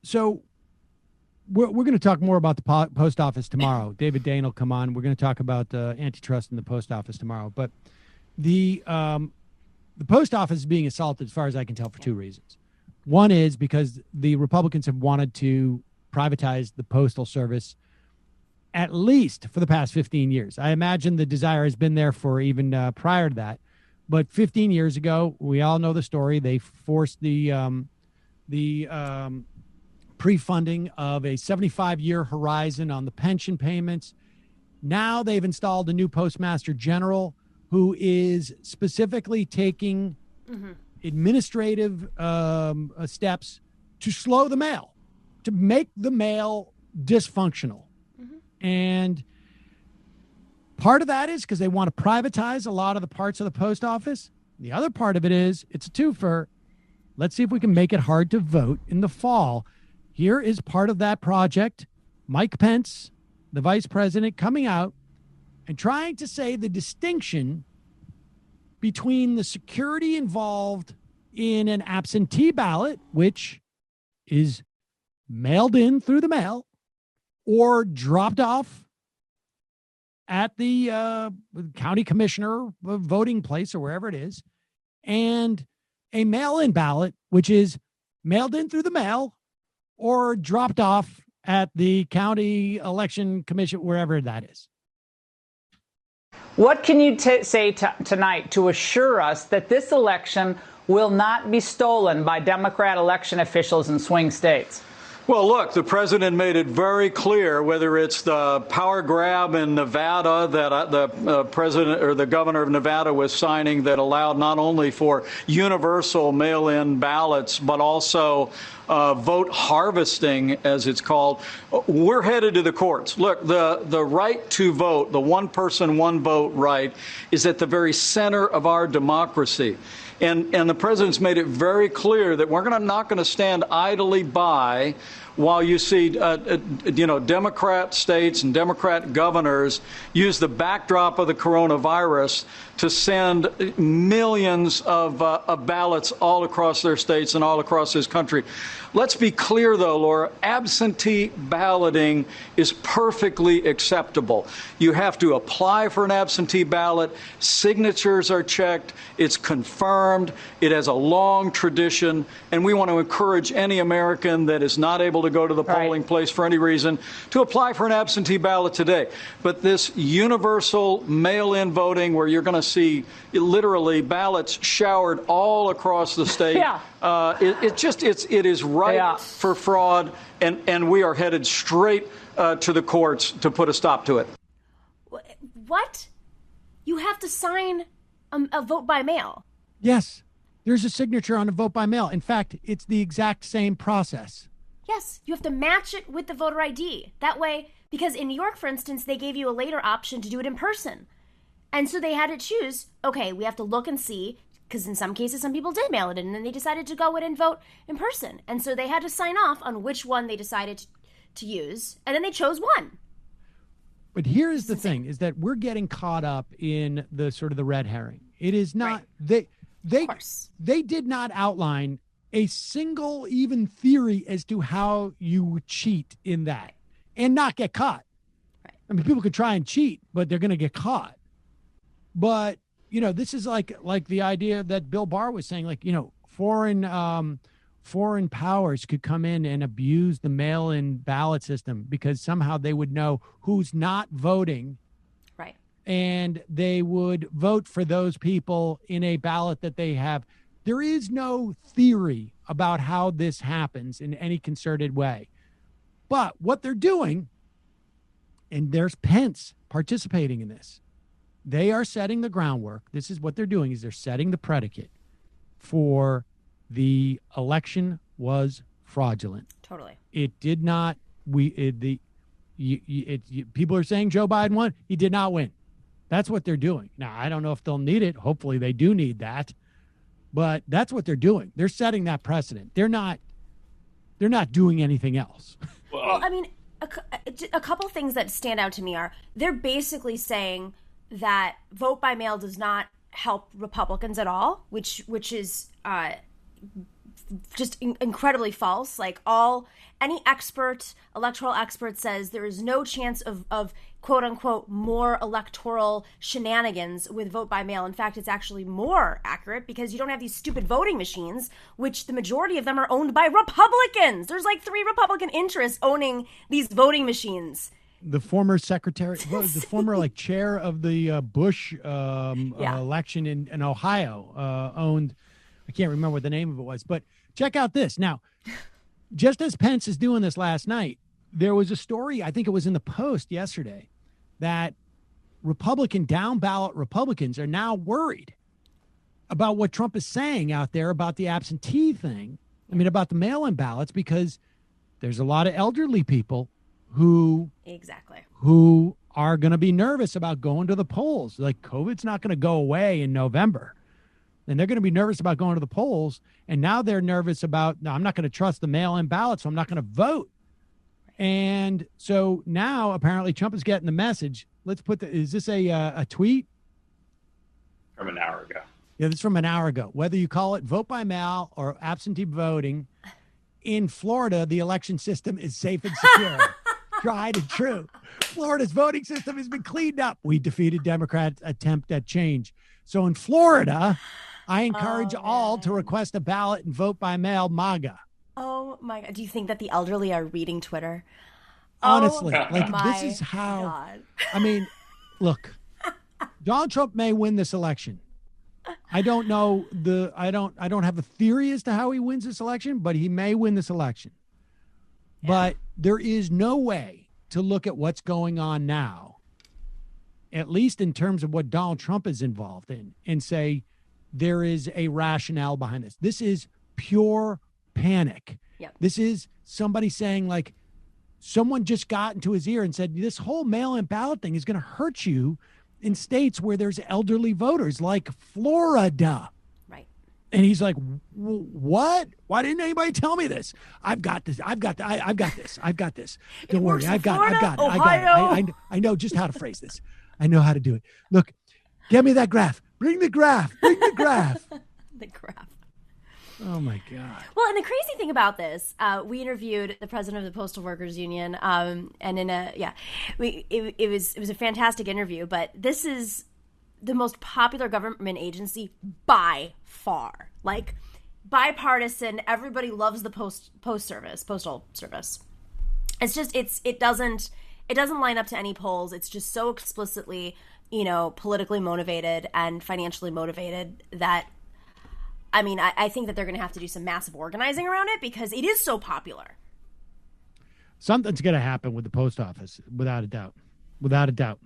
So we're going to talk more about the post office tomorrow. David Dane will come on. We're going to talk about antitrust in the post office tomorrow. But the post office is being assaulted, as far as I can tell, for two reasons. One is because the Republicans have wanted to privatize the Postal Service at least for the past 15 years. I imagine the desire has been there for even prior to that. But 15 years ago, we all know the story. They forced the pre-funding of a 75-year horizon on the pension payments. Now they've installed a new postmaster general who is specifically taking administrative steps to slow the mail, to make the mail dysfunctional. And part of that is because they want to privatize a lot of the parts of the post office. The other part of it is it's a twofer. Let's see if we can make it hard to vote in the fall. Here is part of that project. Mike Pence, the vice president, coming out and trying to say the distinction between the security involved in an absentee ballot, which is mailed in through the mail or dropped off at the county commissioner voting place or wherever it is, and a mail-in ballot, which is mailed in through the mail or dropped off at the county election commission, wherever that is. What can you say tonight to assure us that this election will not be stolen by Democrat election officials in swing states? Well, look, the president made it very clear, whether it's the power grab in Nevada that the president or the governor of Nevada was signing that allowed not only for universal mail-in ballots, but also vote harvesting, as it's called. We're headed to the courts. Look, the right to vote, the one person, one vote right, is at the very center of our democracy. And the president's made it very clear that we're not going to stand idly by while you see, Democrat states and Democrat governors use the backdrop of the coronavirus to send millions of ballots all across their states and all across this country. Let's be clear, though, Laura, absentee balloting is perfectly acceptable. You have to apply for an absentee ballot. Signatures are checked. It's confirmed. It has a long tradition. And we want to encourage any American that is not able to go to the polling place for any reason to apply for an absentee ballot today. But this universal mail-in voting where you're going to see literally ballots showered all across the state, it is ripe for fraud, and we are headed straight to the courts to put a stop to it. What? You have to sign a vote by mail? Yes. There's a signature on a vote by mail. In fact, it's the exact same process. Yes, you have to match it with the voter ID. That way, because in New York, for instance, they gave you a later option to do it in person. And so they had to choose, okay, we have to look and see, because in some cases, some people did mail it in, and then they decided to go in and vote in person. And so they had to sign off on which one they decided to use, and then they chose one. But here's the thing, is that we're getting caught up in the sort of the red herring. It is not, they did not outline a single even theory as to how you would cheat in that and not get caught. Right. I mean, people could try and cheat, but they're going to get caught. But, this is like the idea that Bill Barr was saying, foreign powers could come in and abuse the mail-in ballot system because somehow they would know who's not voting. Right. And they would vote for those people in a ballot that they have. There is no theory about how this happens in any concerted way. But what they're doing, and there's Pence participating in this, they are setting the groundwork. This is what they're doing, is they're setting the predicate for the election was fraudulent. Totally. It did not, people are saying Joe Biden won. He did not win. That's what they're doing. Now, I don't know if they'll need it. Hopefully they do need that. But that's what they're doing. They're setting that precedent. They're not doing anything else. Well, I mean, a couple things that stand out to me are they're basically saying that vote by mail does not help Republicans at all, which is just incredibly false. Like any electoral expert says there is no chance of quote unquote more electoral shenanigans with vote by mail. In fact, it's actually more accurate because you don't have these stupid voting machines, which the majority of them are owned by Republicans. There's like 3 Republican interests owning these voting machines. The former secretary, the former chair of the Bush election in Ohio owned, I can't remember what the name of it was, but check out this. Now, just as Pence is doing this last night, there was a story, I think it was in the Post yesterday, that down ballot Republicans are now worried about what Trump is saying out there about the absentee thing. I mean, about the mail-in ballots, because there's a lot of elderly people who are going to be nervous about going to the polls. Like, COVID's not going to go away in November. And they're going to be nervous about going to the polls. And now they're nervous about, no, I'm not going to trust the mail-in ballot, so I'm not going to vote. And so now apparently Trump is getting the message. Let's put is this a tweet? From an hour ago. Yeah, this is from an hour ago. Whether you call it vote by mail or absentee voting, in Florida, the election system is safe and secure. Tried and true. Florida's voting system has been cleaned up. We defeated Democrats' attempt at change. So in Florida, I encourage all to request a ballot and vote by mail, MAGA. Oh my God. Do you think that the elderly are reading Twitter? Honestly, this is how, God. I mean, look, Donald Trump may win this election. I don't know I don't have a theory as to how he wins this election, but he may win this election. Yeah. But there is no way to look at what's going on now, at least in terms of what Donald Trump is involved in, and say there is a rationale behind this. This is pure panic. Yep. This is somebody saying, like, someone just got into his ear and said, this whole mail-in ballot thing is going to hurt you in states where there's elderly voters, like Florida. Right. And he's like, what? Why didn't anybody tell me this? I've got this. I've got this. Don't worry. I've got it. I know just how to phrase this. I know how to do it. Look, get me that graph. Bring the graph. The graph. Oh my God. Well, and the crazy thing about this, we interviewed the president of the Postal Workers Union, and it was a fantastic interview. But this is the most popular government agency by far, like bipartisan. Everybody loves the Postal Service. It's just it doesn't line up to any polls. It's just so explicitly, politically motivated and financially motivated that. I mean, I think that they're going to have to do some massive organizing around it because it is so popular. Something's going to happen with the post office, without a doubt. Without a doubt.